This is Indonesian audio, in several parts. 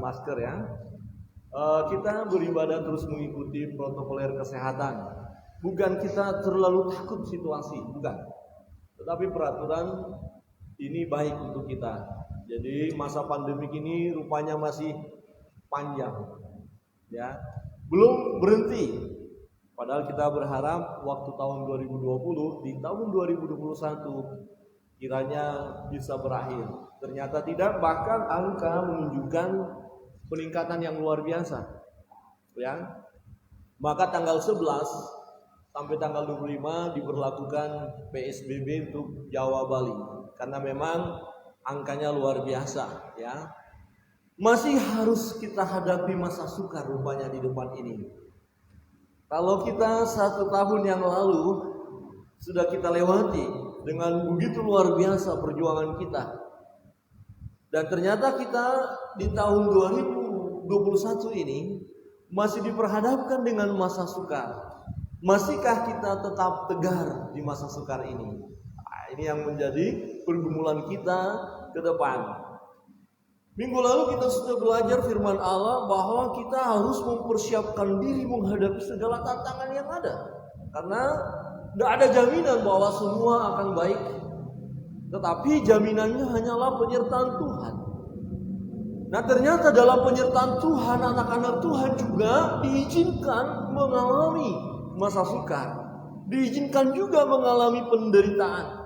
masker ya. Kita beribadah terus mengikuti protokoler kesehatan. Bukan kita terlalu takut situasi, bukan. Tetapi peraturan ini baik untuk kita. Jadi masa pandemik ini rupanya masih panjang, ya, belum berhenti. Padahal kita berharap waktu tahun 2020, di tahun 2021 kiranya bisa berakhir. Ternyata tidak, bahkan angka menunjukkan peningkatan yang luar biasa. Ya. Maka tanggal 11 sampai tanggal 25 diberlakukan PSBB untuk Jawa Bali karena memang angkanya luar biasa, ya. Masih harus kita hadapi masa sukar rupanya di depan ini. Kalau kita 1 tahun yang lalu sudah kita lewati dengan begitu luar biasa perjuangan kita. Dan ternyata kita di tahun 2021 ini masih diperhadapkan dengan masa sukar. Masihkah kita tetap tegar di masa sukar ini? Nah, ini yang menjadi pergumulan kita ke depan. Minggu lalu kita sudah belajar firman Allah bahwa kita harus mempersiapkan diri menghadapi segala tantangan yang ada. Karena tidak ada jaminan bahwa semua akan baik. Tetapi jaminannya hanyalah penyertaan Tuhan. Nah, ternyata dalam penyertaan Tuhan, anak-anak Tuhan juga diizinkan mengalami masa sukar. Diizinkan juga mengalami penderitaan.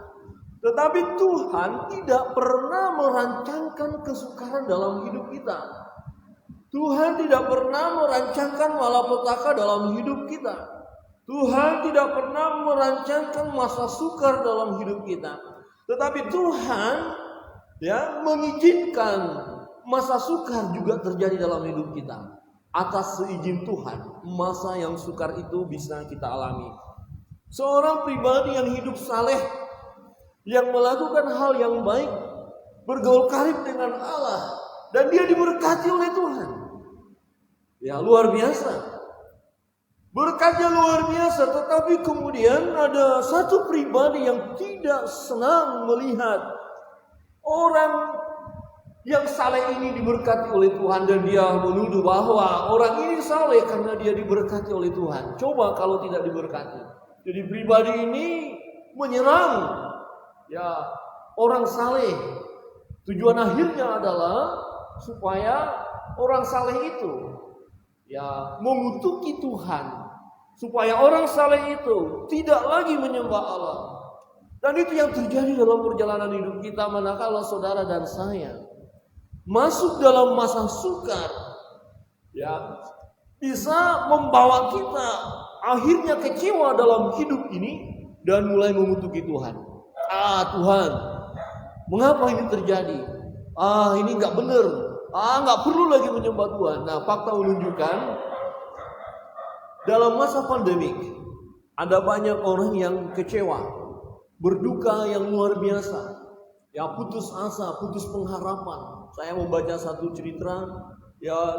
Tetapi Tuhan tidak pernah merancangkan kesukaran dalam hidup kita. Tuhan tidak pernah merancangkan malapetaka dalam hidup kita. Tuhan tidak pernah merancangkan masa sukar dalam hidup kita. Tetapi Tuhan mengizinkan masa sukar juga terjadi dalam hidup kita. Atas seizin Tuhan, masa yang sukar itu bisa kita alami. Seorang pribadi yang hidup saleh, yang melakukan hal yang baik, bergaul karib dengan Allah, dan dia diberkati oleh Tuhan. Ya, luar biasa. Berkatnya luar biasa, tetapi kemudian ada satu pribadi yang tidak senang melihat orang yang saleh ini diberkati oleh Tuhan, dan dia menuduh bahwa orang ini saleh karena dia diberkati oleh Tuhan. Coba kalau tidak diberkati. Jadi pribadi ini menyerang orang saleh. Tujuan akhirnya adalah supaya orang saleh itu mengutuki Tuhan, supaya orang saleh itu tidak lagi menyembah Allah. Dan itu yang terjadi dalam perjalanan hidup kita manakala saudara dan saya masuk dalam masa sukar, bisa membawa kita akhirnya kecewa dalam hidup ini dan mulai mengutuki Tuhan. Tuhan, mengapa ini terjadi? Ini nggak benar. Nggak perlu lagi menyembah Tuhan. Nah, fakta menunjukkan dalam masa pandemik ada banyak orang yang kecewa, berduka yang luar biasa, putus asa, putus pengharapan. Saya membaca satu cerita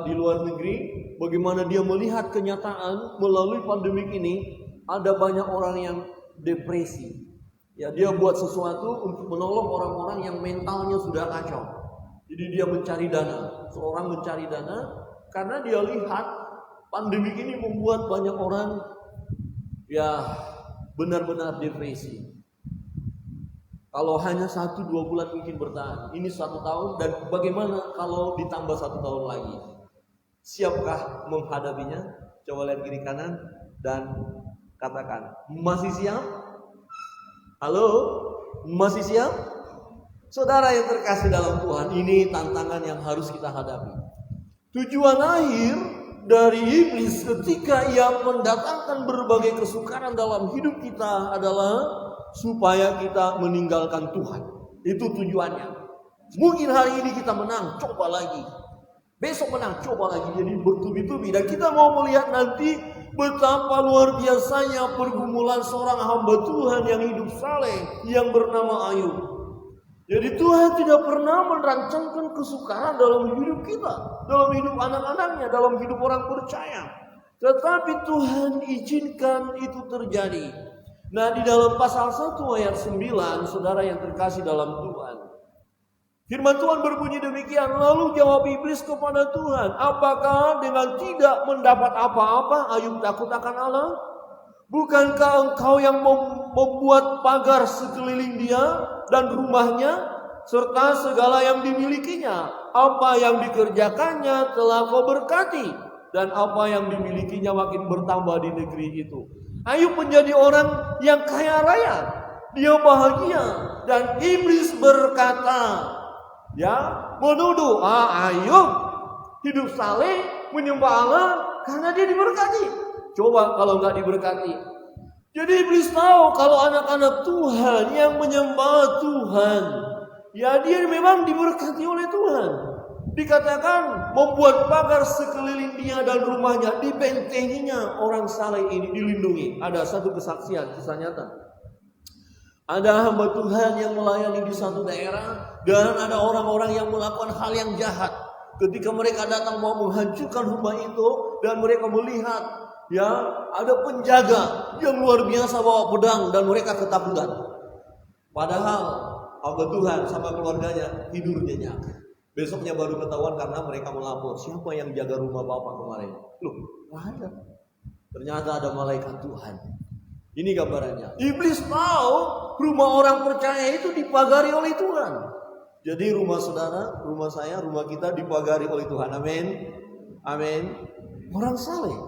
di luar negeri, bagaimana dia melihat kenyataan melalui pandemik ini, ada banyak orang yang depresi. Dia buat sesuatu untuk menolong orang-orang yang mentalnya sudah kacau. Jadi dia mencari dana. Seorang mencari dana karena dia lihat pandemi ini membuat banyak orang benar-benar depresi. Kalau hanya 1-2 bulan mungkin bertahan. Ini 1 tahun, dan bagaimana kalau ditambah 1 tahun lagi? Siapkah menghadapinya? Coba lihat kiri kanan dan katakan, masih siap? Halo, masih siap? Saudara yang terkasih dalam Tuhan, ini tantangan yang harus kita hadapi. Tujuan akhir dari iblis ketika ia mendatangkan berbagai kesukaran dalam hidup kita adalah supaya kita meninggalkan Tuhan. Itu tujuannya. Mungkin hari ini kita menang, coba lagi. Besok menang, coba lagi. Jadi bertubi-tubi. Dan kita mau melihat nanti betapa luar biasanya pergumulan seorang hamba Tuhan yang hidup saleh, yang bernama Ayub. Jadi Tuhan tidak pernah merancangkan kesukaran dalam hidup kita, dalam hidup anak-anaknya, dalam hidup orang percaya. Tetapi Tuhan izinkan itu terjadi. Nah, di dalam pasal 1 ayat 9, saudara yang terkasih dalam Tuhan, Firman Tuhan berbunyi demikian. Lalu jawab iblis kepada Tuhan, apakah dengan tidak mendapat apa-apa Ayub takut akan Allah? Bukankah engkau yang membuat pagar sekeliling dia dan rumahnya serta segala yang dimilikinya? Apa yang dikerjakannya telah kau berkati, dan apa yang dimilikinya makin bertambah di negeri itu. Ayub menjadi orang yang kaya raya, dia bahagia, dan iblis berkata, menuduh Ayub hidup saleh, menyembah Allah karena dia diberkati. Coba kalau nggak diberkati. Jadi iblis tahu kalau anak-anak Tuhan yang menyembah Tuhan, dia memang diberkati oleh Tuhan. Dikatakan membuat pagar sekeliling dia dan rumahnya, dibentenginya orang saleh ini, dilindungi. Ada satu kesaksian, kisah nyata. Ada hamba Tuhan yang melayani di satu daerah, dan ada orang-orang yang melakukan hal yang jahat. Ketika mereka datang mau menghancurkan rumah itu, dan mereka melihat ada penjaga yang luar biasa bawa pedang, dan mereka ketakutan. Padahal hamba Tuhan sama keluarganya tidur nyenyak. Besoknya baru ketahuan karena mereka melapor, siapa yang jaga rumah bapak kemarin? Loh, nggak ada. Ternyata ada malaikat Tuhan. Ini gambarannya. Iblis tahu rumah orang percaya itu dipagari oleh Tuhan. Jadi rumah saudara, rumah saya, rumah kita dipagari oleh Tuhan. Amin. Amin. Orang saleh.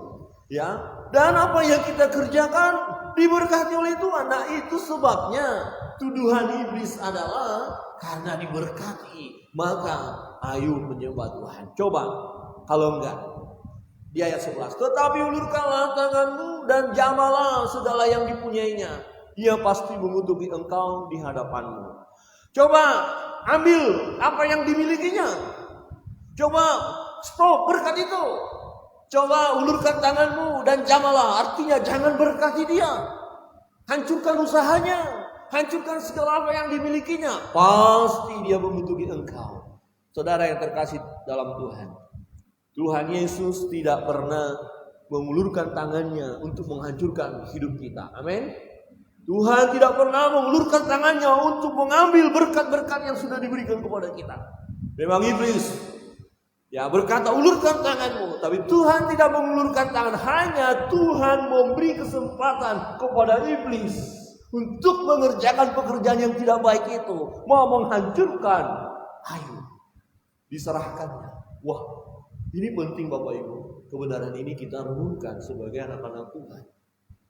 Dan apa yang kita kerjakan diberkati oleh Tuhan. Nah, itu sebabnya tuduhan iblis adalah karena diberkati, maka Ayub menyembah Tuhan. Coba kalau enggak, di ayat 11, tetapi ulurkanlah tanganmu dan jamalah segala yang dipunyainya, ia pasti mengutuki engkau di hadapanmu. Coba ambil apa yang dimilikinya. Coba stop berkat itu. Coba ulurkan tanganmu dan jamalah, artinya jangan berkati dia. Hancurkan usahanya, hancurkan segala apa yang dimilikinya. Pasti dia mengutuki engkau. Saudara yang terkasih dalam Tuhan, Tuhan Yesus tidak pernah mengulurkan tangannya untuk menghancurkan hidup kita. Amin. Tuhan tidak pernah mengulurkan tangannya untuk mengambil berkat-berkat yang sudah diberikan kepada kita. Memang iblis berkata ulurkan tanganmu, tapi Tuhan tidak mengulurkan tangan. Hanya Tuhan memberi kesempatan kepada iblis untuk mengerjakan pekerjaan yang tidak baik itu, mau menghancurkan Ayub. Diserahkannya. Wah, ini penting Bapak Ibu. Kebenaran ini kita renungkan sebagai anak-anak Tuhan.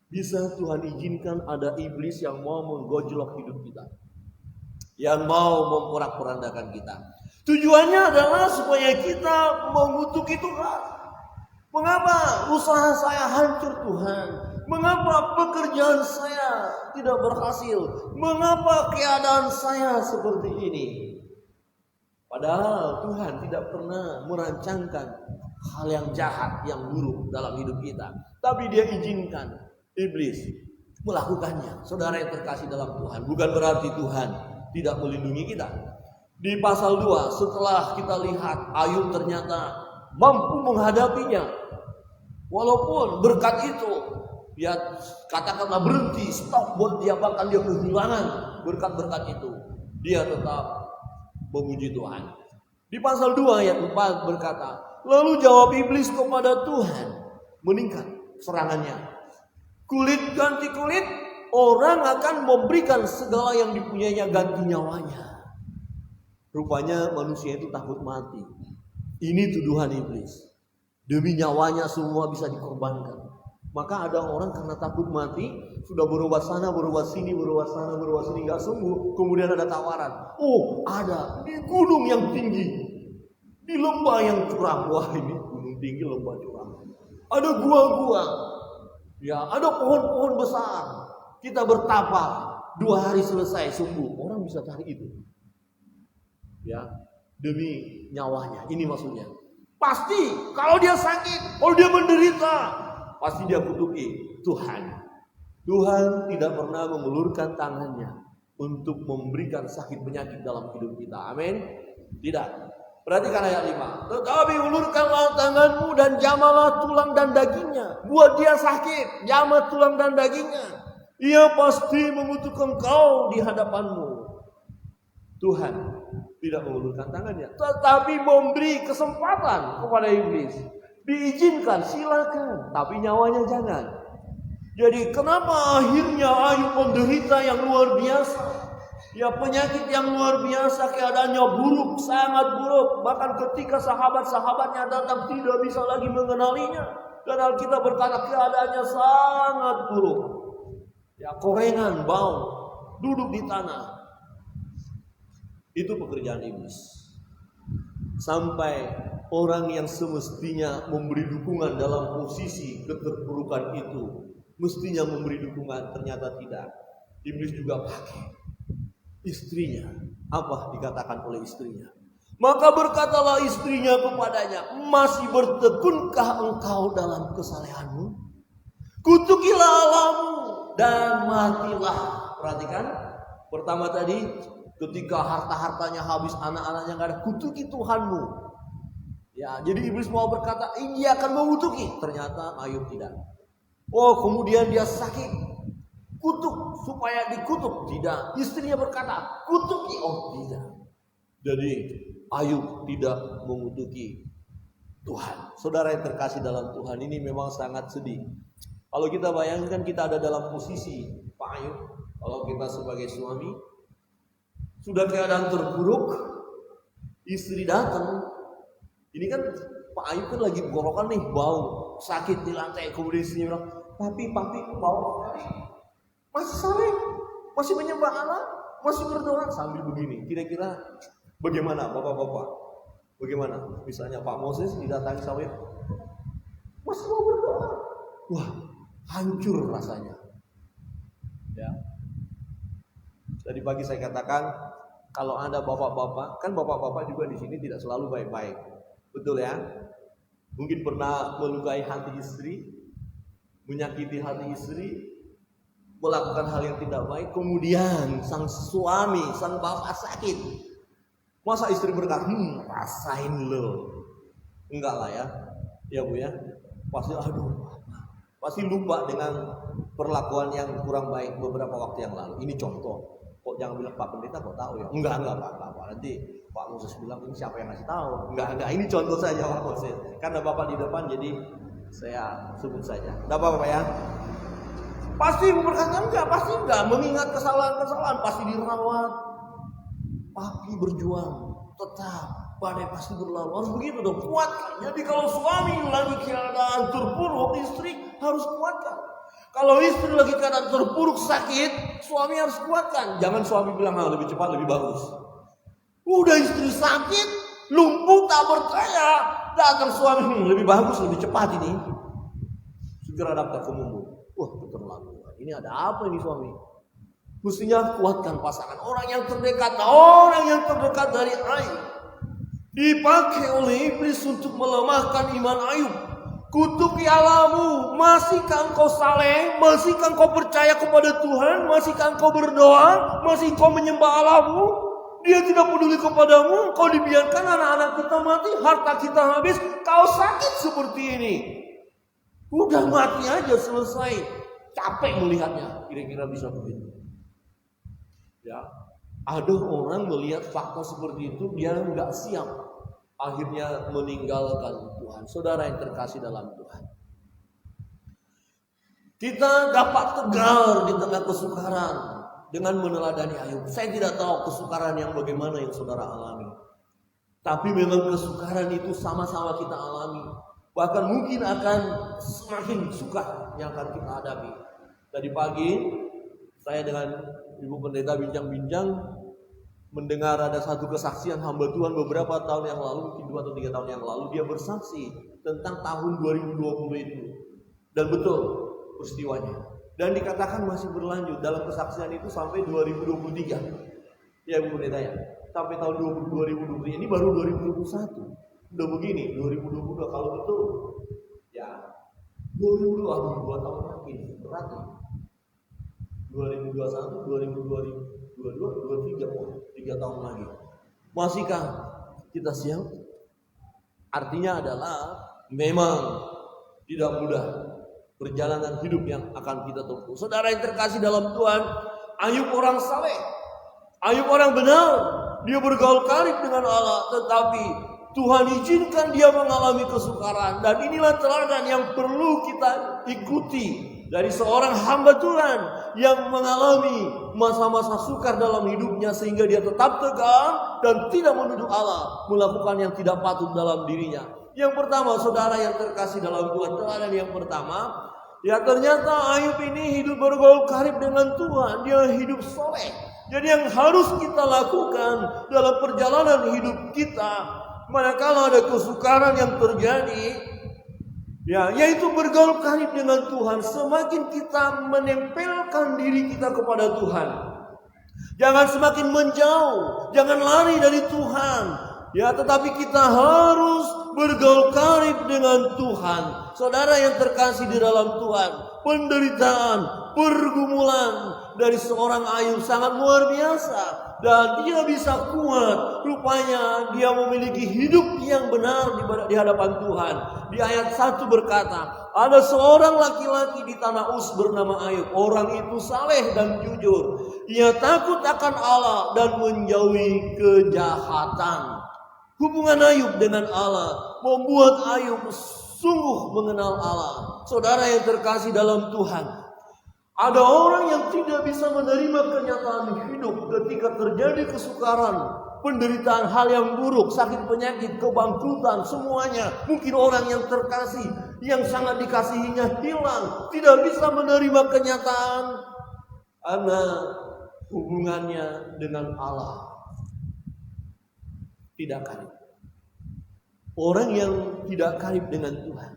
Bisa Tuhan izinkan ada iblis yang mau menggojlok hidup kita, yang mau memporak-porandakan kita. Tujuannya adalah supaya kita mengutuki Tuhan. Mengapa usaha saya hancur Tuhan? Mengapa pekerjaan saya tidak berhasil? Mengapa keadaan saya seperti ini? Padahal Tuhan tidak pernah merancangkan hal yang jahat, yang buruk dalam hidup kita. Tapi Dia izinkan iblis melakukannya. Saudara yang terkasih dalam Tuhan, bukan berarti Tuhan tidak melindungi kita. Di pasal 2, setelah kita lihat Ayub ternyata mampu menghadapinya. Walaupun berkat itu, dia katakanlah berhenti, stop buat dia, bahkan dia kehilangan berkat-berkat itu, dia tetap memuji Tuhan. Di pasal 2 ayat 4 berkata, lalu jawab iblis kepada Tuhan, meningkat serangannya. Kulit ganti kulit, orang akan memberikan segala yang dipunyainya ganti nyawanya. Rupanya manusia itu takut mati. Ini tuduhan iblis. Demi nyawanya semua bisa dikorbankan. Maka ada orang karena takut mati, sudah berobat sana, berobat sini, berobat sana, berobat sini, gak sembuh. Kemudian ada tawaran. Oh, ada di gunung yang tinggi, di lembah yang curam. Wah, ini gunung tinggi, lembah curam. Ada gua-gua, ada pohon-pohon besar. Kita bertapa, 2 hari selesai sembuh. Orang bisa cari itu. Demi nyawanya. Ini maksudnya. Pasti kalau dia sakit, kalau dia menderita, pasti dia kutuki Tuhan. Tuhan tidak pernah mengulurkan tangannya untuk memberikan sakit penyakit dalam hidup kita. Amin. Tidak. Perhatikan ayat 5. Tetapi ulurkanlah tanganmu dan jamalah tulang dan dagingnya. Buat dia sakit, jamah tulang dan dagingnya. Ia pasti mengutuk engkau di hadapanmu. Tuhan tidak mengulurkan tangannya, tetapi memberi kesempatan kepada iblis. Diizinkan, silakan, tapi nyawanya jangan. Jadi kenapa akhirnya Ayub menderita yang luar biasa? Ya, penyakit yang luar biasa, keadaannya buruk, sangat buruk. Bahkan ketika sahabat-sahabatnya datang tidak bisa lagi mengenalinya. Dan Alkitab berkata keadaannya sangat buruk. Ya, korengan, bau, duduk di tanah. Itu pekerjaan iblis. Sampai orang yang semestinya memberi dukungan dalam posisi keterpurukan itu, mestinya memberi dukungan, ternyata tidak. Iblis juga pakai istrinya. Apa dikatakan oleh istrinya? Maka berkatalah istrinya kepadanya, masih bertekunkah engkau dalam kesalehanmu? Kutukilah Allahmu dan matilah. Perhatikan, pertama tadi ketika harta-hartanya habis, anak-anaknya nggak ada, kutuki Tuhanmu. Ya, jadi iblis mau berkata, ini akan mengutuki. Ternyata Ayub tidak. Oh, kemudian dia sakit, kutuk supaya dikutuk. Tidak. Istrinya berkata, kutuki. Oh, tidak. Jadi Ayub tidak mengutuki Tuhan. Saudara yang terkasih dalam Tuhan, ini memang sangat sedih. Kalau kita bayangkan kita ada dalam posisi Pak Ayub, kalau kita sebagai suami sudah keadaan terburuk, istri datang. Ini kan Pak Ayub kan lagi gorokan nih, bau, sakit di lantai. Kemudian istrinya bilang, papi, bau masih saleh, masih menyembah Allah, masih berdoa sambil begini. Kira-kira bagaimana bapak-bapak? Bagaimana? Misalnya Pak Moses didatangi sawit, masih mau berdoa. Wah, hancur rasanya. Ya. Tadi pagi saya katakan, kalau Anda bapak-bapak, kan bapak-bapak juga di sini tidak selalu baik-baik. Betul ya? Mungkin pernah melukai hati istri, menyakiti hati istri, melakukan hal yang tidak baik, kemudian sang suami, sang bapak sakit. Masa istri berkata, rasain lo. Enggak lah ya. Ya Bu ya. Pasti lupa dengan perlakuan yang kurang baik beberapa waktu yang lalu. Ini contoh. Kok jangan bilang Pak Pendeta kok tahu ya? Enggak Pak. Nanti Pak Moses bilang ini siapa yang ngasih tahu? Enggak. Ini contoh saja Pak Moses. Karena Bapak di depan jadi saya sebut saja. Enggak apa-apa ya. Pasti berkata enggak. Mengingat kesalahan-kesalahan pasti dirawat. Papi berjuang. Tetap. Badai pasti berlalu. Harus begitu dong. Kuatkan. Jadi kalau suami lagi keadaan terpuruk, istri harus kuatkan. Kalau istri lagi keadaan terpuruk sakit, suami harus kuatkan. Jangan suami bilang lebih cepat lebih bagus. Udah istri sakit, lumpuh tak berdaya, datang suami lebih bagus lebih cepat ini. Segera daftar ke Mumbu. Wah, keterlaluan. Ini ada apa ini suami? Mestinya kuatkan pasangan. Orang yang terdekat dari Ayub dipakai oleh iblis untuk melemahkan iman Ayub. Kutuki Allahmu, masihkah engkau saleh? Masihkah engkau percaya kepada Tuhan? Masihkah engkau berdoa? Masih engkau menyembah Allahmu? Dia tidak peduli kepadamu. Kau dibiarkan anak-anak kita mati, harta kita habis, kau sakit seperti ini. Udah mati aja selesai. Capek melihatnya. Kira-kira bisa begitu. Ya, ada orang melihat fakta seperti itu, dia nggak siap. Akhirnya meninggalkan Tuhan. Saudara yang terkasih dalam Tuhan, kita dapat tegar di tengah kesukaran dengan meneladani Ayub. Saya tidak tahu kesukaran yang bagaimana yang saudara alami, tapi memang kesukaran itu sama-sama kita alami. Bahkan mungkin akan semakin suka yang akan kita hadapi. Tadi pagi saya dengan Ibu Pendeta bincang-bincang, mendengar ada satu kesaksian hamba Tuhan beberapa tahun yang lalu, mungkin 2 atau 3 tahun yang lalu, dia bersaksi tentang tahun 2020 itu. Dan betul peristiwanya. Dan dikatakan masih berlanjut dalam kesaksian itu sampai 2023. Ya Bu Pendeta ya. Sampai tahun 2023, ini baru 2021. Udah begini, 2022 kalau betul. Ya. 2022, 2 tahun lagi. Berat ya. 2021, 2022, 2023, 3 tahun lagi. Masihkah kita siap? Artinya adalah memang tidak mudah perjalanan hidup yang akan kita tempuh. Saudara yang terkasih dalam Tuhan, Ayub orang saleh, Ayub orang benar, dia bergaul karib dengan Allah, tetapi Tuhan izinkan dia mengalami kesukaran. Dan inilah teladan yang perlu kita ikuti dari seorang hamba Tuhan yang mengalami masa-masa sukar dalam hidupnya, sehingga dia tetap tegar dan tidak menuduh Allah melakukan yang tidak patut dalam dirinya. Yang pertama, saudara yang terkasih dalam Tuhan, teladan yang pertama, ya ternyata Ayub ini hidup bergaul karib dengan Tuhan. Dia hidup soleh. Jadi yang harus kita lakukan dalam perjalanan hidup kita, manakala ada kesukaran yang terjadi, ya, yaitu bergaul karib dengan Tuhan. Semakin kita menempelkan diri kita kepada Tuhan, jangan semakin menjauh, jangan lari dari Tuhan, ya, tetapi kita harus bergaul karib dengan Tuhan. Saudara yang terkasih di dalam Tuhan, penderitaan, pergumulan dari seorang Ayub sangat luar biasa, dan dia bisa kuat. Rupanya dia memiliki hidup yang benar di hadapan Tuhan. Di ayat 1 berkata, ada seorang laki-laki di tanah Uz bernama Ayub. Orang itu saleh dan jujur. Ia takut akan Allah dan menjauhi kejahatan. Hubungan Ayub dengan Allah membuat Ayub sungguh mengenal Allah. Saudara yang terkasih dalam Tuhan, ada orang yang tidak bisa menerima kenyataan hidup ketika terjadi kesukaran, penderitaan, hal yang buruk, sakit penyakit, kebangkrutan, semuanya. Mungkin orang yang terkasih, yang sangat dikasihinya hilang, tidak bisa menerima kenyataan karena hubungannya dengan Allah tidak karib. Orang yang tidak karib dengan Tuhan,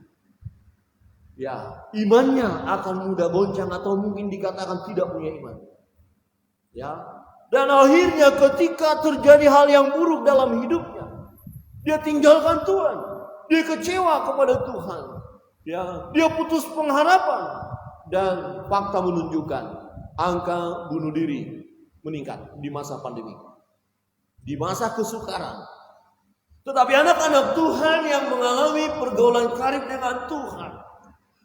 ya, imannya akan mudah goncang atau mungkin dikatakan tidak punya iman. Ya. Dan akhirnya ketika terjadi hal yang buruk dalam hidupnya, dia tinggalkan Tuhan. Dia kecewa kepada Tuhan. Ya, dia putus pengharapan, dan fakta menunjukkan angka bunuh diri meningkat di masa pandemi. Di masa kesukaran. Tetapi anak-anak Tuhan yang mengalami pergaulan karib dengan Tuhan,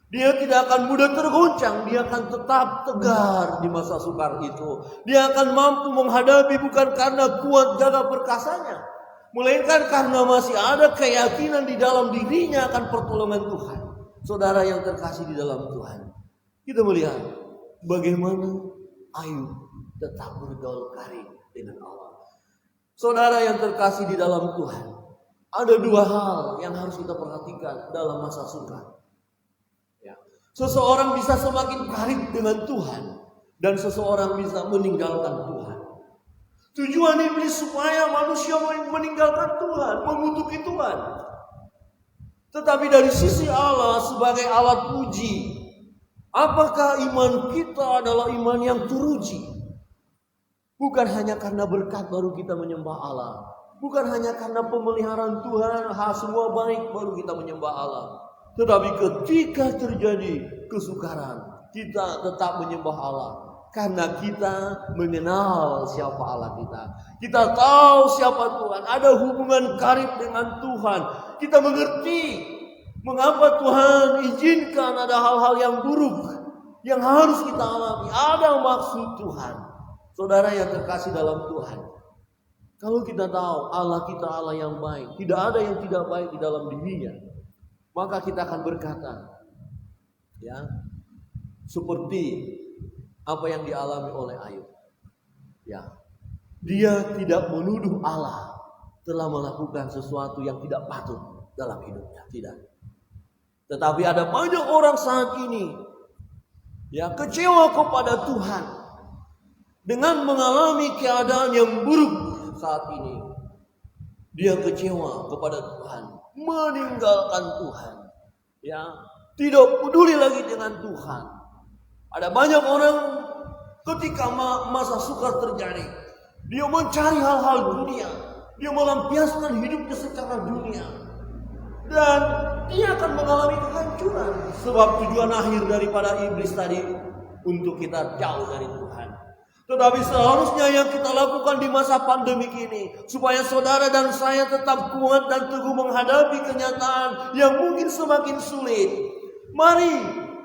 dia tidak akan mudah tergoncang. Dia akan tetap tegar di masa sukar itu. Dia akan mampu menghadapi bukan karena kuat gagah perkasanya, melainkan karena masih ada keyakinan di dalam dirinya akan pertolongan Tuhan. Saudara yang terkasih di dalam Tuhan, kita melihat bagaimana Ayub tetap bergaul karib dengan Allah. Saudara yang terkasih di dalam Tuhan, ada dua hal yang harus kita perhatikan dalam masa sukar. Seseorang bisa semakin karib dengan Tuhan, dan seseorang bisa meninggalkan Tuhan. Tujuan iblis supaya manusia meninggalkan Tuhan, mengutuki Tuhan. Tetapi dari sisi Allah sebagai alat uji, apakah iman kita adalah iman yang teruji? Bukan hanya karena berkat baru kita menyembah Allah. Bukan hanya karena pemeliharaan Tuhan, semua baik baru kita menyembah Allah. Tetapi ketika terjadi kesukaran, kita tetap menyembah Allah. Karena kita mengenal siapa Allah kita. Kita tahu siapa Tuhan. Ada hubungan karib dengan Tuhan. Kita mengerti mengapa Tuhan izinkan ada hal-hal yang buruk yang harus kita alami. Ada maksud Tuhan. Saudara yang terkasih dalam Tuhan, kalau kita tahu Allah kita Allah yang baik, tidak ada yang tidak baik di dalam dirinya, maka kita akan berkata, ya, seperti apa yang dialami oleh Ayub. Ya, dia tidak menuduh Allah telah melakukan sesuatu yang tidak patut dalam hidupnya, tidak. Tetapi ada banyak orang saat ini yang kecewa kepada Tuhan dengan mengalami keadaan yang buruk saat ini. Dia kecewa kepada Tuhan, meninggalkan Tuhan, ya, tidak peduli lagi dengan Tuhan. Ada banyak orang ketika masa sukar terjadi, dia mencari hal-hal dunia, dia melampiaskan hidupnya secara dunia, dan dia akan mengalami kehancuran. Sebab tujuan akhir daripada iblis tadi untuk kita jauh dari Tuhan. Tetapi seharusnya yang kita lakukan di masa pandemi ini, supaya saudara dan saya tetap kuat dan teguh menghadapi kenyataan yang mungkin semakin sulit. Mari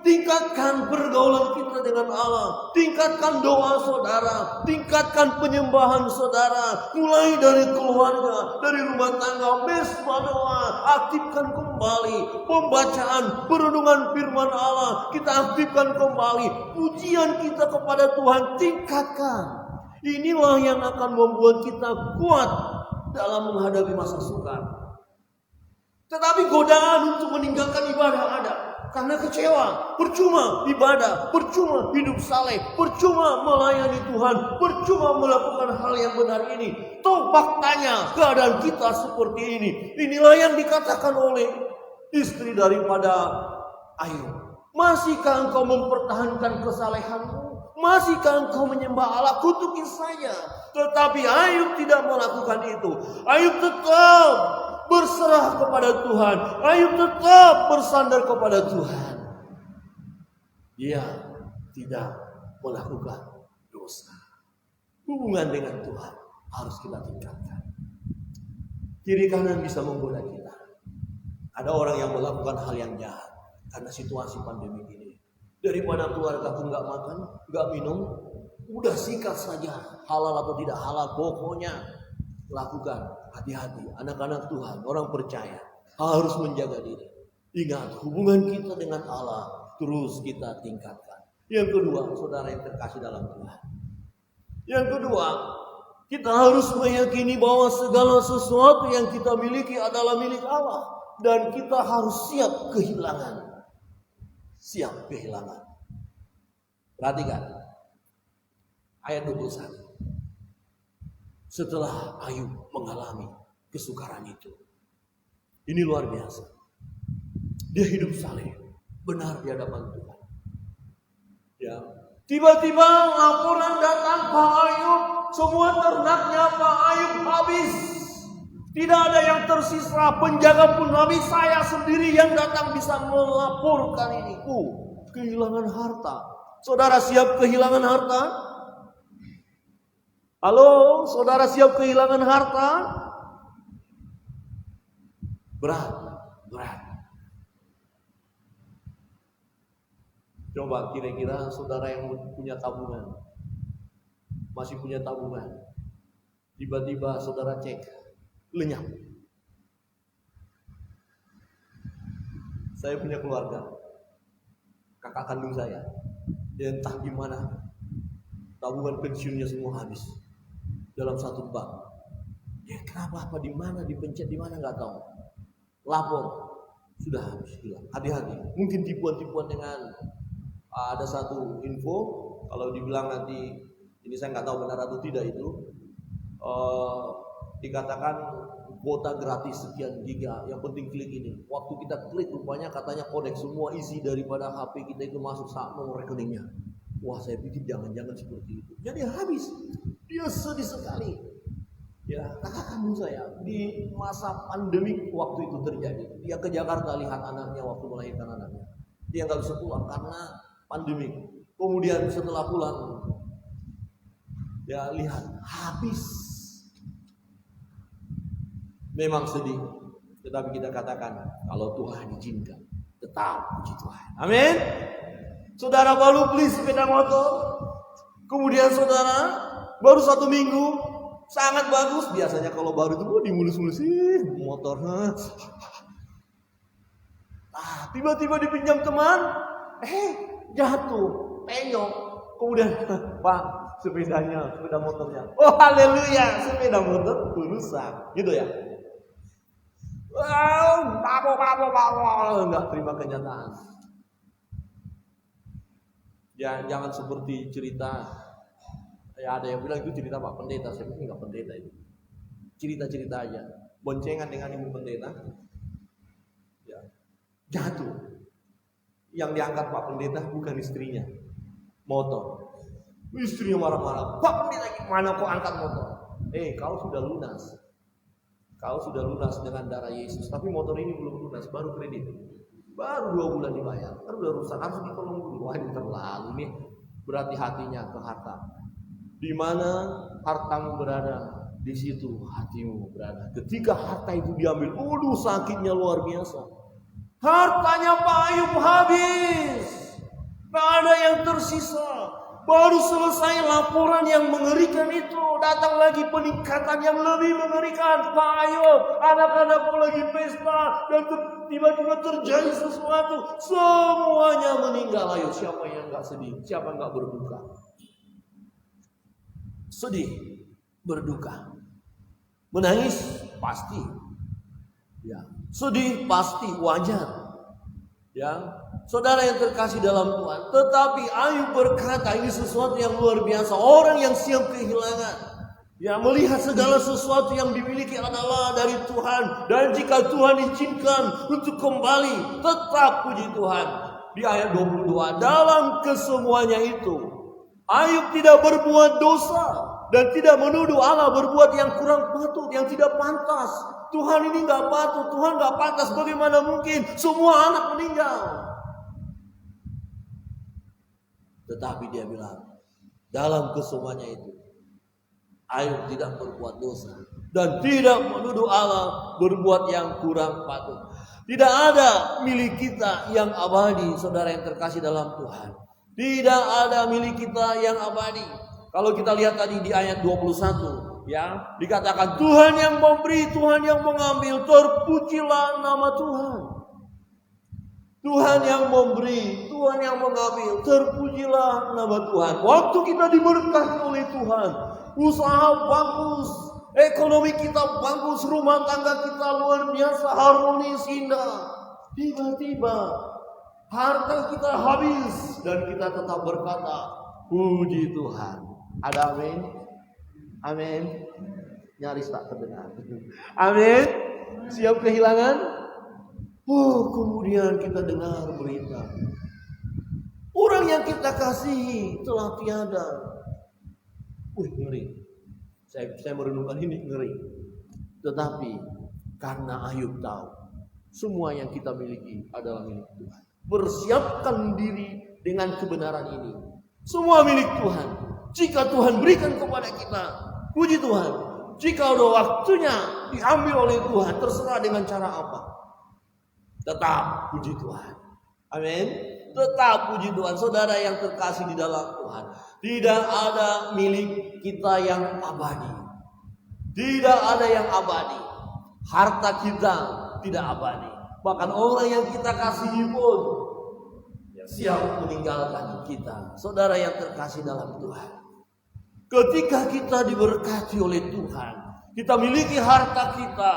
Tingkatkan pergaulan kita dengan Allah. Tingkatkan doa saudara. Tingkatkan penyembahan saudara. Mulai dari keluarga, dari rumah tangga, mesbah doa. Aktifkan kembali pembacaan, perenungan firman Allah. Kita aktifkan kembali pujian kita kepada Tuhan. Tingkatkan. Inilah yang akan membuat kita kuat dalam menghadapi masa sukar. Tetapi godaan untuk meninggalkan ibadah ada. Karena kecewa, percuma ibadah, percuma hidup saleh, percuma melayani Tuhan, percuma melakukan hal yang benar ini. Toh faktanya keadaan kita seperti ini. Inilah yang dikatakan oleh istri daripada Ayub. Masihkah engkau mempertahankan kesalehanmu? Masihkah engkau menyembah Allah? Kutuki saja. Tetapi Ayub tidak melakukan itu. Ayub tetap berserah kepada Tuhan. Ayub tetap bersandar kepada Tuhan. Dia tidak melakukan dosa. Hubungan dengan Tuhan harus kita tingkatkan. Kiri kanan bisa menggoda kita. Ada orang yang melakukan hal yang jahat karena situasi pandemi ini. Daripada keluarga pun nggak makan, nggak minum, udah sikat saja. Halal atau tidak halal, pokoknya lakukan. Hati-hati, anak-anak Tuhan, orang percaya harus menjaga diri. Ingat, hubungan kita dengan Allah terus kita tingkatkan. Yang kedua, saudara yang terkasih dalam Tuhan. Yang kedua, kita harus meyakini bahwa segala sesuatu yang kita miliki adalah milik Allah. Dan kita harus siap kehilangan. Siap kehilangan. Perhatikan ayat 21. Setelah Ayub mengalami kesukaran itu. Ini luar biasa. Dia hidup saleh, benar di hadapan Tuhan. Ya. Tiba-tiba laporan datang, Pak Ayub, semua ternaknya Pak Ayub habis. Tidak ada yang tersisa, penjaga pun habis. Saya sendiri yang datang bisa melaporkan ini. Kehilangan harta. Saudara siap kehilangan harta? Halo, saudara siap kehilangan harta? Berat. Coba kira-kira saudara yang punya tabungan, masih punya tabungan, tiba-tiba saudara cek, lenyap. Saya punya keluarga, kakak kandung saya, dia entah gimana, tabungan pensiunnya semua habis. Dalam satu bank. Ya kenapa? Apa di mana? Dipencet di mana? Nggak tahu. Lapor sudah habis hilang. Hati-hati. Mungkin tipuan-tipuan dengan ada satu info. Kalau dibilang nanti ini saya nggak tahu benar atau tidak itu. Dikatakan kuota gratis sekian giga. Yang penting klik ini. Waktu kita klik rupanya katanya kodek semua isi daripada HP kita itu masuk saat nomor rekeningnya. Wah, saya pikir jangan-jangan seperti itu. Jadi habis. Dia sedih sekali. Ya, kakak kandung saya di masa pandemi waktu itu terjadi. Dia ke Jakarta lihat anaknya waktu melahirkan anaknya. Dia nggak bisa pulang karena pandemi. Kemudian setelah pulang, dia lihat habis. Memang sedih. Tetapi kita katakan kalau Tuhan izinkan, tetap puji Tuhan. Amin. Saudara baru beli sepeda motor, kemudian saudara baru 1 minggu, sangat bagus. Biasanya kalau baru itu dimulus-mulusin motornya. Tiba-tiba dipinjam teman, jatuh, penyok. Kemudian, Pak, sepeda motornya. Oh haleluya, sepeda motor rusak, gitu ya. Wow, enggak terima kenyataan. Ya, jangan seperti cerita. Ya ada yang bilang itu cerita Pak Pendeta, saya pikir nggak pendeta itu. Cerita-cerita aja, boncengan dengan ibu pendeta, ya, jatuh. Yang diangkat Pak Pendeta bukan istrinya, motor. Istrinya marah-marah, Pak Pendeta gimana kok angkat motor? Kau sudah lunas dengan darah Yesus, tapi motor ini belum lunas, baru kredit, baru 2 bulan dibayar, baru udah rusak, harus ditolong dulu. Wah ini terlalu nih, berarti hatinya ke harta. Di mana hartamu berada, di situ hatimu berada. Ketika harta itu diambil, sakitnya luar biasa. Hartanya Pak Ayub habis. Gak ada yang tersisa. Baru selesai laporan yang mengerikan itu, datang lagi peningkatan yang lebih mengerikan. Pak Ayub, anak-anakku lagi pesta dan tiba-tiba terjadi sesuatu, semuanya meninggal. Ayo, siapa yang gak sedih? Siapa yang gak berduka? Sedih, berduka, menangis pasti, ya. Sedih pasti, wajar, ya. Saudara yang terkasih dalam Tuhan, tetapi Ayub berkata, ini sesuatu yang luar biasa. Orang yang siap kehilangan, ya, melihat segala sesuatu yang dimiliki adalah dari Tuhan, dan jika Tuhan izinkan untuk kembali, tetap puji Tuhan. Di ayat 22, dalam kesemuanya itu Ayub tidak berbuat dosa dan tidak menuduh Allah berbuat yang kurang patut, yang tidak pantas. Tuhan ini gak patut, Tuhan gak pantas. Bagaimana mungkin semua anak meninggal? Tetapi dia bilang, dalam kesemuanya itu Ayub tidak berbuat dosa dan tidak menuduh Allah berbuat yang kurang patut. Tidak ada milik kita yang abadi, saudara yang terkasih dalam Tuhan. Tidak ada milik kita yang abadi. Kalau kita lihat tadi di ayat 21, ya, dikatakan Tuhan yang memberi, Tuhan yang mengambil, terpujilah nama Tuhan. Tuhan yang memberi, Tuhan yang mengambil, terpujilah nama Tuhan. Waktu kita diberkati oleh Tuhan, usaha bagus, ekonomi kita bagus, rumah tangga kita luar biasa, harmonis, indah. Tiba-tiba harta kita habis dan kita tetap berkata, puji Tuhan. Ada amin? Amin. Nyaris tak terdengar. Amin. Siap kehilangan? Oh, kemudian kita dengar berita, orang yang kita kasihi telah tiada. Ngeri. Saya merenungkan ini, ngeri. Tetapi karena Ayub tahu semua yang kita miliki adalah milik Tuhan, bersiapkan diri dengan kebenaran ini. Semua milik Tuhan. Jika Tuhan berikan kepada kita, puji Tuhan. Jika udah waktunya diambil oleh Tuhan, terserah dengan cara apa, tetap puji Tuhan. Amin. Tetap puji Tuhan. Saudara yang terkasih di dalam Tuhan, tidak ada milik kita yang abadi. Tidak ada yang abadi. Harta kita tidak abadi. Bahkan orang yang kita kasihi pun siap meninggalkan kita. Saudara yang terkasih dalam Tuhan, ketika kita diberkati oleh Tuhan, kita miliki harta kita,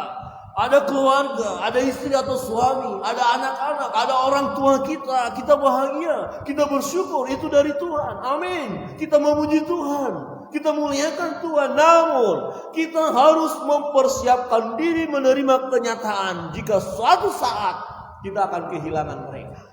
ada keluarga, ada istri atau suami, ada anak-anak, ada orang tua kita bahagia, kita bersyukur, itu dari Tuhan. Amin. Kita memuji Tuhan, kita muliakan Tuhan. Namun kita harus mempersiapkan diri menerima kenyataan jika suatu saat kita akan kehilangan mereka.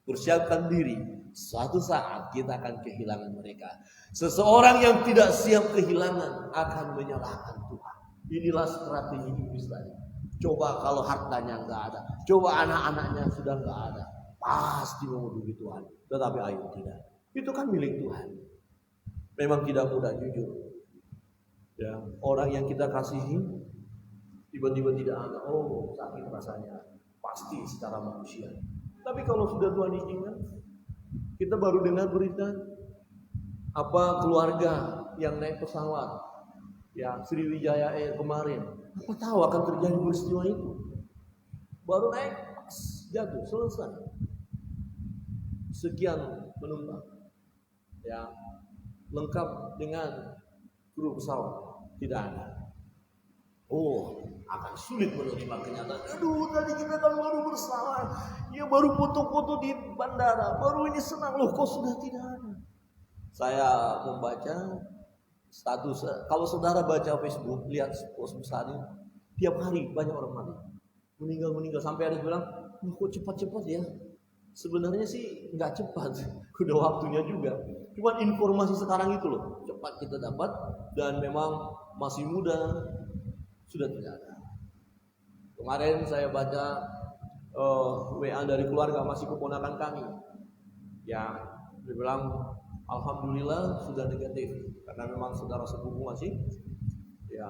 Persiapkan diri, suatu saat kita akan kehilangan mereka. Seseorang yang tidak siap kehilangan akan menyalahkan Tuhan. Inilah strategi iblis tadi. Coba kalau hartanya nggak ada, coba anak-anaknya sudah nggak ada, pasti memuduhi Tuhan. Tetapi Ayub tidak. Itu kan milik Tuhan. Memang tidak mudah, jujur. Ya, orang yang kita kasihi tiba-tiba tidak ada. Oh, sakit rasanya. Pasti secara manusia. Tapi kalau sudah Tuhan izinkan, kita baru dengar berita apa keluarga yang naik pesawat, ya, Sriwijaya Air kemarin. Apa tahu akan terjadi peristiwa itu? Baru naik, jatuh, selesai. Sekian penumpang, ya, lengkap dengan kru pesawat, tidak ada. Oh, akan sulit menerima kenyataan. Aduh, tadi kita kan baru bersama, ya, baru foto-foto di bandara, baru ini senang, loh kok sudah tidak ada. Saya membaca status, kalau saudara baca Facebook, lihat post besar ini, tiap hari banyak orang mati, meninggal, sampai ada yang bilang, kok cepat-cepat ya? Sebenarnya sih nggak cepat, udah waktunya juga. Cuman informasi sekarang itu loh, cepat kita dapat, dan memang masih muda, sudah tidak ada. Kemarin saya baca WA dari keluarga, masih keponakan kami, ya, dia bilang, alhamdulillah sudah negatif, karena memang saudara sepupu masih, ya,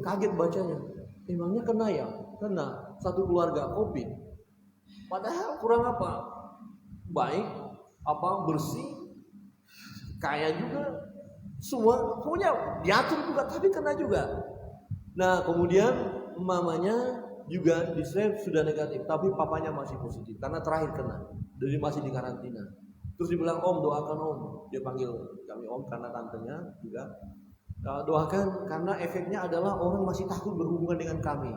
kaget bacanya. Emangnya kena ya? Kena, satu keluarga COVID. Padahal kurang apa? baik, bersih, kaya juga, semua punya diatur juga, tapi kena juga. Nah kemudian mamanya juga di swab sudah negatif, tapi papanya masih positif karena terakhir kena, jadi masih di karantina. Terus dibilang, Om doakan Om, dia panggil kami Om karena tantenya juga. Doakan karena efeknya adalah orang masih takut berhubungan dengan kami.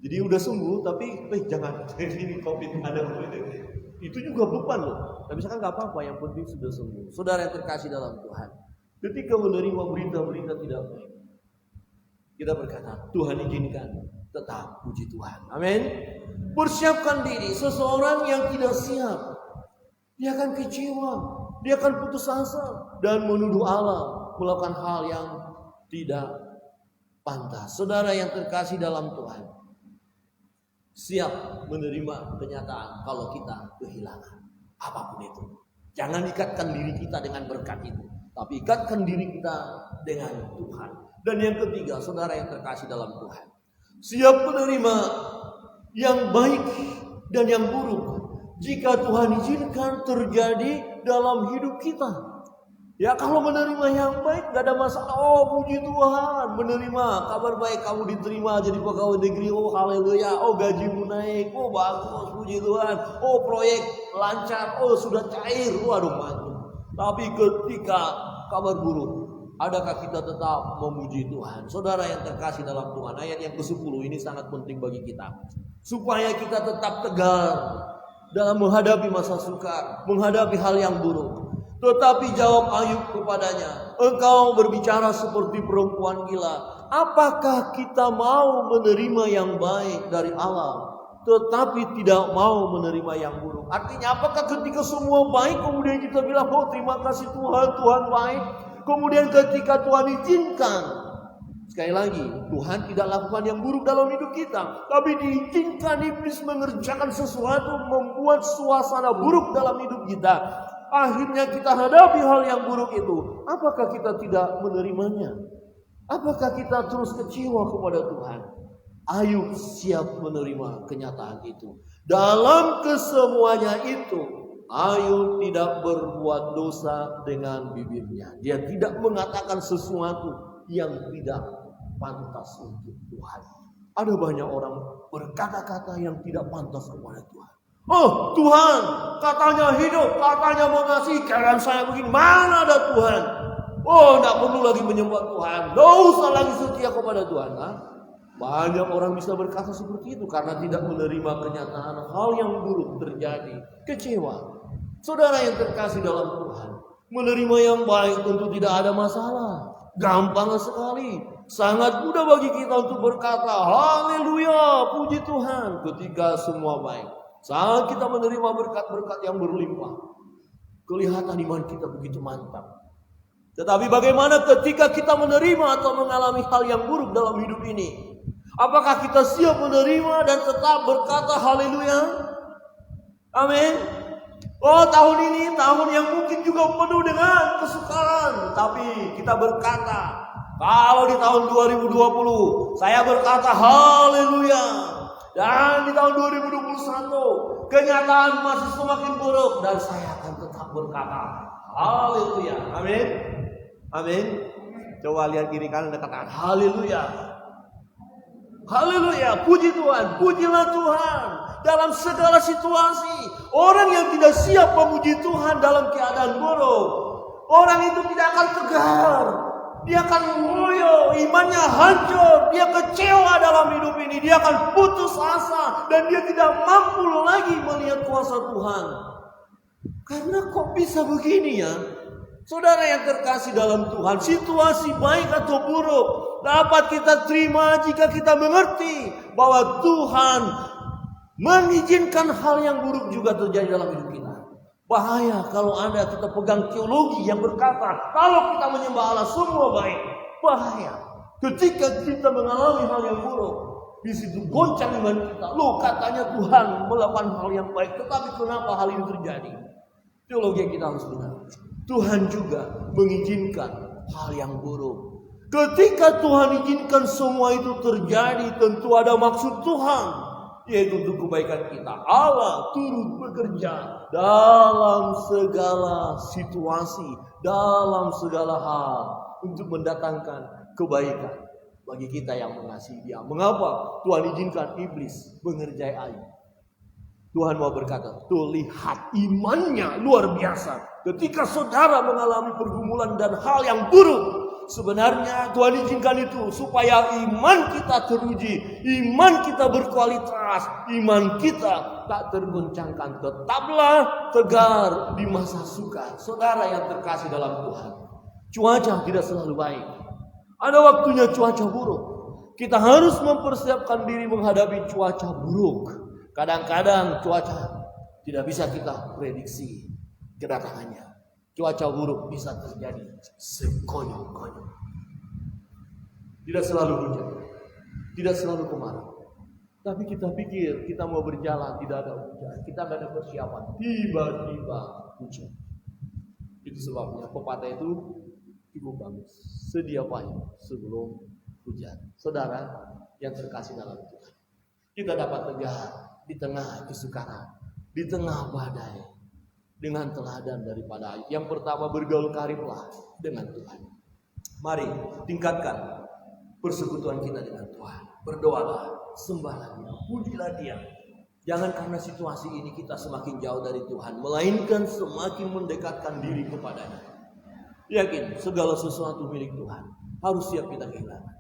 Jadi udah sembuh tapi jangan ini COVID, ada COVID. Itu juga beban loh. Tapi misalkan nggak apa-apa, yang penting sudah sembuh. Saudara yang terkasih dalam Tuhan, ketika menerima berita-berita tidak baik, kita berkata, Tuhan izinkan, tetap puji Tuhan. Amin. Persiapkan diri. Seseorang yang tidak siap, dia akan kecewa, dia akan putus asa dan menuduh Allah melakukan hal yang tidak pantas. Saudara yang terkasih dalam Tuhan, siap menerima kenyataan kalau kita kehilangan apapun itu. Jangan ikatkan diri kita dengan berkat itu, tapi ikatkan diri kita dengan Tuhan. Dan yang ketiga, saudara yang terkasih dalam Tuhan, siap menerima yang baik dan yang buruk jika Tuhan izinkan terjadi dalam hidup kita. Ya kalau menerima yang baik gak ada masalah. Oh puji Tuhan, menerima kabar baik, kamu diterima jadi pegawai negeri. Oh haleluya. Oh gajimu naik. Oh bagus, puji Tuhan. Oh proyek lancar. Oh sudah cair. Waduh mantap. Tapi ketika kabar buruk, adakah kita tetap memuji Tuhan? Saudara yang terkasih dalam Tuhan, ayat yang ke-10 ini sangat penting bagi kita, supaya kita tetap tegar dalam menghadapi masa sukar, menghadapi hal yang buruk. Tetapi jawab Ayub kepadanya, engkau berbicara seperti perempuan gila. Apakah kita mau menerima yang baik dari Allah, tetapi tidak mau menerima yang buruk? Artinya apakah ketika semua baik kemudian kita bilang, oh terima kasih Tuhan, Tuhan baik. Kemudian ketika Tuhan izinkan, sekali lagi, Tuhan tidak lakukan yang buruk dalam hidup kita, tapi diizinkan iblis mengerjakan sesuatu, membuat suasana buruk dalam hidup kita. Akhirnya kita hadapi hal yang buruk itu. Apakah kita tidak menerimanya? Apakah kita terus kecewa kepada Tuhan? Ayub siap menerima kenyataan itu. Dalam kesemuanya itu, Ayub tidak berbuat dosa dengan bibirnya. Dia tidak mengatakan sesuatu yang tidak pantas untuk Tuhan. Ada banyak orang berkata-kata yang tidak pantas kepada Tuhan. Oh Tuhan, katanya hidup, katanya mengasihi, kalian saya begini, mana ada Tuhan? Oh tidak perlu lagi menyembah Tuhan, tidak usah lagi setia kepada Tuhan. Banyak orang bisa berkata seperti itu karena tidak menerima kenyataan hal yang buruk terjadi, kecewa. Saudara yang terkasih dalam Tuhan, menerima yang baik tentu tidak ada masalah, gampang sekali. Sangat mudah bagi kita untuk berkata haleluya, puji Tuhan ketika semua baik. Saat kita menerima berkat-berkat yang berlimpah, kelihatan iman kita begitu mantap. Tetapi bagaimana ketika kita menerima atau mengalami hal yang buruk dalam hidup ini? Apakah kita siap menerima dan tetap berkata haleluya? Amin. Oh tahun ini tahun yang mungkin juga penuh dengan kesukaran, tapi kita berkata, kalau di tahun 2020 saya berkata haleluya. Dan di tahun 2021 kenyataan masih semakin buruk dan saya akan tetap berkata haleluya. Amin. Amin. Coba lihat kiri kanan dan katakan haleluya. Haleluya. Puji Tuhan. Pujilah Tuhan dalam segala situasi. Orang yang tidak siap memuji Tuhan dalam keadaan buruk, orang itu tidak akan tegar. Dia akan ngoyo, imannya hancur, dia kecewa dalam hidup ini, dia akan putus asa dan dia tidak mampu lagi melihat kuasa Tuhan. Karena kok bisa begini ya? Saudara yang terkasih dalam Tuhan, situasi baik atau buruk dapat kita terima jika kita mengerti bahwa Tuhan mengizinkan hal yang buruk juga terjadi dalam hidup kita. Bahaya kalau kita pegang teologi yang berkata kalau kita menyembah Allah semua baik. Bahaya ketika kita mengalami hal yang buruk, di situ goncang iman kita. Loh katanya Tuhan melakukan hal yang baik, tetapi kenapa hal ini terjadi? Teologi yang kita harus benar. Tuhan juga mengizinkan hal yang buruk. Ketika Tuhan izinkan semua itu terjadi, tentu ada maksud Tuhan. yaitu untuk kebaikan kita. Allah turut bekerja dalam segala situasi, dalam segala hal untuk mendatangkan kebaikan bagi kita yang mengasihi Dia. Mengapa Tuhan izinkan iblis mengerjai Ayub? Tuhan mau berkata, tuh lihat imannya luar biasa. Ketika saudara mengalami pergumulan dan hal yang buruk, sebenarnya Tuhan izinkan itu supaya iman kita teruji, iman kita berkualitas, iman kita tak tergoncangkan. Tetaplah tegar di masa sukar. Saudara yang terkasih dalam Tuhan, cuaca tidak selalu baik. Ada waktunya cuaca buruk. Kita harus mempersiapkan diri menghadapi cuaca buruk. Kadang-kadang cuaca tidak bisa kita prediksi kedatangannya. Cuaca buruk bisa terjadi sekonyong-konyong. Tidak selalu hujan, tidak selalu kemarau. Tapi kita pikir kita mau berjalan tidak ada hujan, kita tidak ada persiapan, tiba-tiba hujan. Itu sebabnya pepatah itu cukup bagus. Sedia payung sebelum hujan. Saudara yang terkasih dalam Tuhan, kita dapat tegar di tengah kesukaran, di tengah badai, dengan teladan daripada Ayub. Yang pertama, bergaul kariblah dengan Tuhan. Mari tingkatkan persekutuan kita dengan Tuhan. Berdoalah, sembahlah Dia, pujilah Dia. Jangan karena situasi ini kita semakin jauh dari Tuhan, melainkan semakin mendekatkan diri kepadanya. Yakin segala sesuatu milik Tuhan, harus siap kita kehilangan.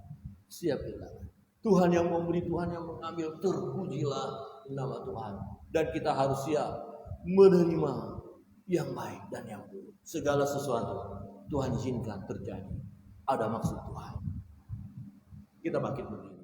Siap kehilangan. Tuhan yang memberi, Tuhan yang mengambil, terpujilah nama Tuhan. Dan kita harus siap menerima yang baik dan yang buruk. Segala sesuatu Tuhan izinkan terjadi, ada maksud Tuhan. Kita bangkit berdiri.